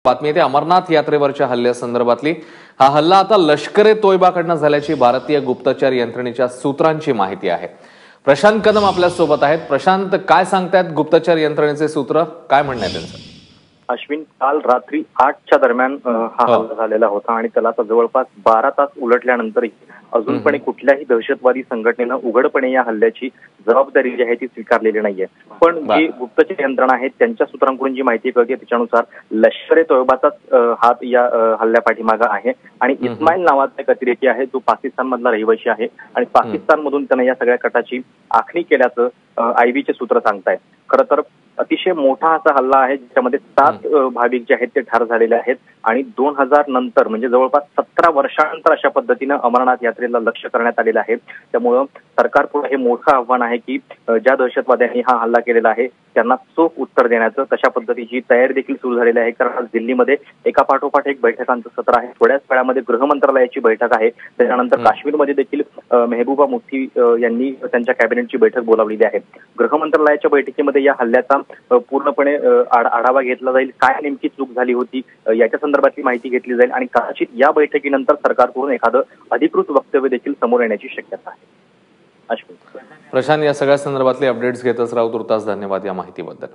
बातमी येते अमरनाथ यात्रेवरच्या हल्ल्यासंदर्भातली। हा हल्ला आता लष्कर तोयबाकडनं झाल्याची भारतीय गुप्तचर यंत्रणेच्या सूत्रांची माहिती आहे। प्रशांत कदम आपल्या सोबत आहेत। प्रशांत, काय सांगतायत गुप्तचर यंत्रणेचे सूत्र, काय म्हणणं आहे त्यांचं? अश्विन, काल रात्री 8च्या दरम्यान हा हल्ला झालेला होता आणि त्याला आता जवळपास 12 तास उलटल्यानंतरही अजूनपणे कुठल्याही दहशतवादी संघटनेनं उघडपणे या हल्ल्याची जबाबदारी जी आहे ती स्वीकारलेली नाहीये। पण जी गुप्तचर यंत्रणा आहेत त्यांच्या सूत्रांकडून जी माहिती कळते त्याच्यानुसार लष्कर तोयबाचाच हात या हल्ल्यापाठीमागे आहे आणि इस्माईल नावाचा एक अतिरेकी आहे जो पाकिस्तान मधला रहिवासी आहे आणि पाकिस्तान मधून त्याने या सगळ्या कटाची आखणी केल्याचं आयबीचे सूत्र सांगतायत। खरं तर अतिशय मोठा असा हल्ला आहे ज्याच्यामध्ये 7 भाविक जे आहेत ते ठार झालेले आहेत आणि 2000 नंतर म्हणजे जवळपास 17 वर्षानंतर अशा पद्धतीनं अमरनाथ यात्रेला लक्ष करण्यात आलेलं आहे। त्यामुळं सरकारपुढे हे मोठं आव्हान आहे की ज्या दहशतवाद्यांनी हा हल्ला केलेला आहे त्यांना चोख उत्तर देण्याचं तशा पद्धतीची तयारी देखील सुरू झालेली आहे। कारण आज दिल्लीमध्ये एका पाठोपाठ एक बैठकांचं सत्र आहे। थोड्याच वेळामध्ये गृह मंत्रालयाची बैठक आहे। त्याच्यानंतर काश्मीरमध्ये देखील मेहबूबा मुफ्ती यांनी त्यांच्या कॅबिनेटची बैठक बोलावलेली आहे। गृह मंत्रालयाच्या बैठकीमध्ये या हल्ल्याचा पूर्णपणे आढावा घेतला जाईल, काय नेमकी चूक झाली होती याच्या संदर्भातली माहिती घेतली जाईल आणि कदाचित या बैठकीनंतर सरकारकडून एखादं अधिकृत वक्तव्य देखील समोर येण्याची शक्यता आहे। अश्विन, प्रशांत, या सगळ्या संदर्भातले अपडेट्स घेतच राहू। तुर्तास धन्यवाद या माहितीबद्दल।